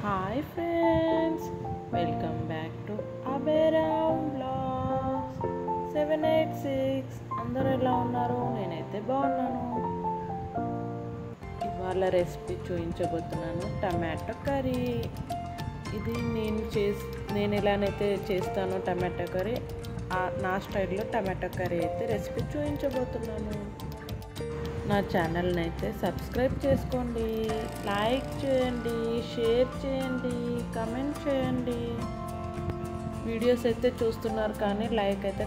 Hi friends, welcome back to Abhiram blogs 786. అందరూ ఎలా ఉన్నారు? నేనైతే బాగున్నాను. ఇవాళ రెసిపీ చూపించబోతున్నాను టమాటో కర్రీ. ఇది నేను ఎలానైతే చేస్తానో టమాటో కర్రీ, నా స్టైల్లో టమాటో కర్రీ అయితే రెసిపీ చూపించబోతున్నాను. నా ఛానల్ని అయితే సబ్స్క్రైబ్ చేసుకోండి, లైక్ చేయండి, షేర్ చేయండి, కమెంట్ చేయండి. వీడియోస్ అయితే చూస్తున్నారు కానీ లైక్ అయితే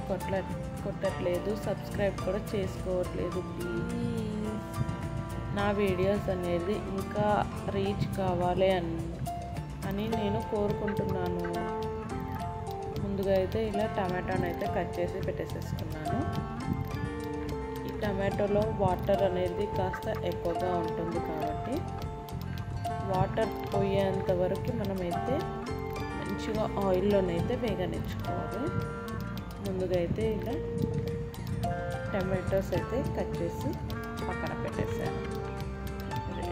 కొట్టట్లేదు, సబ్స్క్రైబ్ కూడా చేసుకోవట్లేదు. ప్లీజ్ నా వీడియోస్ అనేది ఇంకా రీచ్ కావాలి అని నేను కోరుకుంటున్నాను. ముందుగా అయితే ఇలా టమాటాను అయితే కట్ చేసి పెట్టేసేసుకున్నాను. టమాటోలో వాటర్ అనేది కాస్త ఎక్కువగా ఉంటుంది కాబట్టి వాటర్ పోయేంత వరకు మనమైతే మంచిగా ఆయిల్లోనైతే వేగనిచ్చుకోవాలి. ముందుగా అయితే ఇలా టమాటోస్ అయితే కట్ చేసి పక్కన పెట్టేసాను.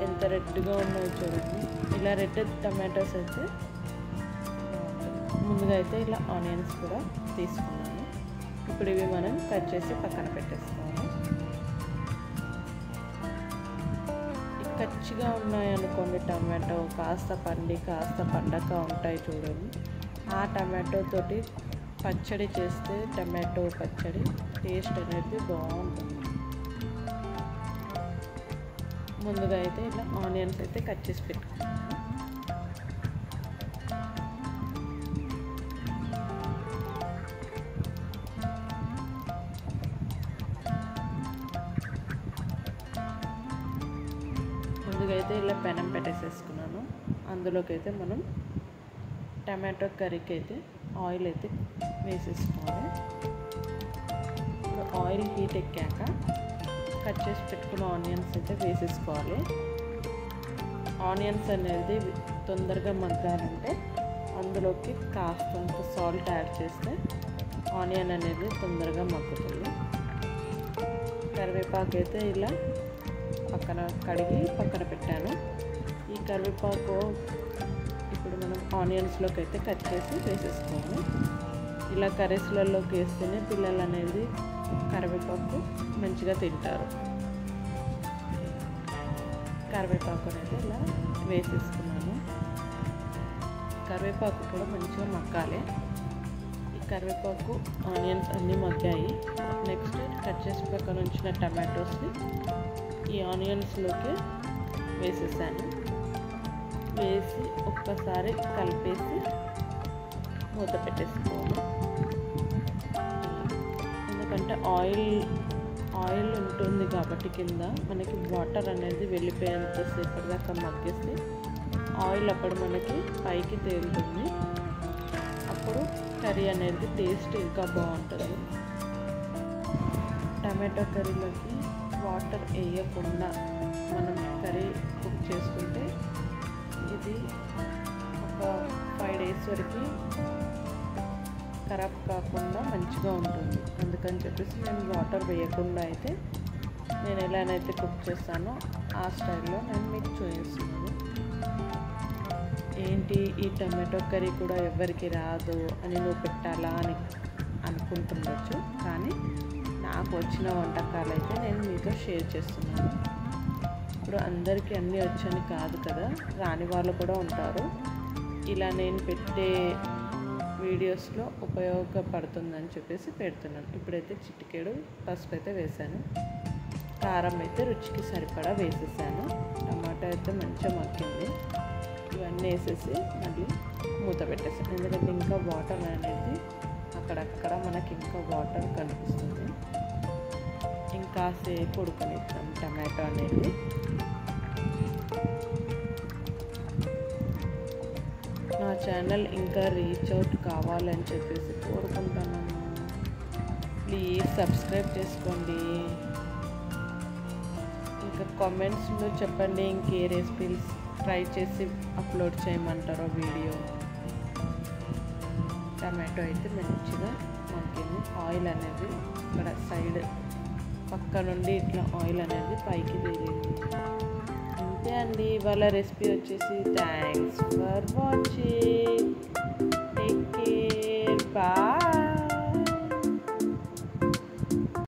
ఎంత రెడ్గా ఉన్నాయో చూడండి. ఇలా రెడ్ టమాటోస్ అయితే ముందుగా అయితే ఇలా ఆనియన్స్ కూడా తీసుకున్నాను. ఇప్పుడు ఇవి మనం కట్ చేసి పక్కన పెట్టేసుకోవాలి. పచ్చిగా ఉన్నాయనుకోండి, టమాటో కాస్త పండి కాస్త పండక ఉంటాయి చూడండి. ఆ టమాటో తోటి పచ్చడి చేస్తే టమాటో పచ్చడి టేస్ట్ అనేది బాగుంటుంది. ముందుగా అయితే ఇలా ఆనియన్స్ అయితే కట్ చేసి పెట్టుకున్నాను. ముందుగా అయితే ఇలా పెనం పెట్టేసేసుకున్నాను. అందులోకి అయితే మనం టమాటో కర్రీకి అయితే ఆయిల్ అయితే వేసేసుకోవాలి. ఆయిల్ హీట్ ఎక్కాక కట్ చేసి పెట్టుకున్న ఆనియన్స్ అయితే వేసేసుకోవాలి. ఆనియన్స్ అనేది తొందరగా మగ్గాలంటే అందులోకి కాస్తంత సాల్ట్ యాడ్ చేస్తే ఆనియన్ అనేది తొందరగా మగ్గుతుంది. కరివేపాకు అయితే ఇలా పక్కన కడిగి పక్కన పెట్టాను. ఈ కరివేపాకు ఇప్పుడు మనం ఆనియన్స్లోకి అయితే కట్ చేసి వేసేసుకోవాలి. ఇలా కర్రీస్లలోకి వేస్తేనే పిల్లలు అనేది కరివేపాకు మంచిగా తింటారు. కరివేపాకు అనేది ఇలా వేసేసుకున్నాను. కరివేపాకు కూడా మంచిగా మగ్గాలి. ఈ కరివేపాకు ఆనియన్స్ అన్నీ మగ్గాయి. నెక్స్ట్ కట్ చేసి పక్కన ఉంచిన టమాటోస్ని ఈ ఆనియన్స్లోకి వేసేసాను. వేసి ఒక్కసారి కలిపేసి మూత పెట్టేసుకోవాలి. ఎందుకంటే ఆయిల్ ఉంటుంది కాబట్టి కింద మనకి వాటర్ అనేది వెళ్ళిపోయేంతసేపటి దాకా మగ్గేసి ఆయిల్ అప్పుడు మనకి పైకి తేలుతుంది. అప్పుడు కర్రీ అనేది టేస్ట్ ఇంకా బాగుంటుంది. టమాటో కర్రీలోకి వాటర్ వేయకుండా మనం కర్రీ కుక్ చేసుకుంటే ఇది ఒక 5 days వరకు ఖరాబ్ కాకుండా మంచిగా ఉంటుంది. అందుకని చెప్పేసి నేను వాటర్ వేయకుండా అయితే నేను ఎలానైతే కుక్ చేస్తానో ఆ స్టైల్లో నేను మీకు చూపిస్తున్నాను. ఏంటి ఈ టమాటో కర్రీ కూడా ఎవరికి రాదు అని నువ్వు పెట్టాలా అని అనుకుంటుండొచ్చు, కానీ నాకు వచ్చిన వంటకాలు అయితే నేను మీతో షేర్ చేస్తున్నాను. ఇప్పుడు అందరికీ అన్నీ వచ్చని కాదు కదా, రాని వాళ్ళు కూడా ఉంటారు. ఇలా నేను పెట్టే వీడియోస్లో ఉపయోగపడుతుందని చెప్పేసి పెడుతున్నాను. ఇప్పుడైతే చిటికెడు పసుపు అయితే వేసాను. కారం అయితే రుచికి సరిపడా వేసేసాను. టమాటా అయితే మంచిగా మగ్గింది. ఇవన్నీ వేసేసి మళ్ళీ మూత పెట్టేసాను. ఎందుకంటే ఇంకా వాటర్ అనేది అక్కడక్కడ మనకి ఇంకా వాటర్ కనిపిస్తుంది. ఇంకాసేపు ఉడకనిద్దాం టమాటో అనేది. నా ఛానల్ ఇంకా రీచ్ అవుట్ కావాలని చెప్పేసి కోరుకుంటున్నాను. ప్లీజ్ సబ్స్క్రైబ్ చేసుకోండి. ఇంకా కామెంట్స్లో చెప్పండి ఇంకే రెసిపీస్ ట్రై చేసి అప్లోడ్ చేయమంటారో వీడియో. టమాటో అయితే మంచిగా మగ్గింది. ఆయిల్ అనేది ఇక్కడ సైడ్ పక్క నుండి ఇట్లా ఆయిల్ అనేది పైకి తేలింది. ఇంతే అండి ఇవాళ రెసిపీ వచ్చేసి. Thanks for watching.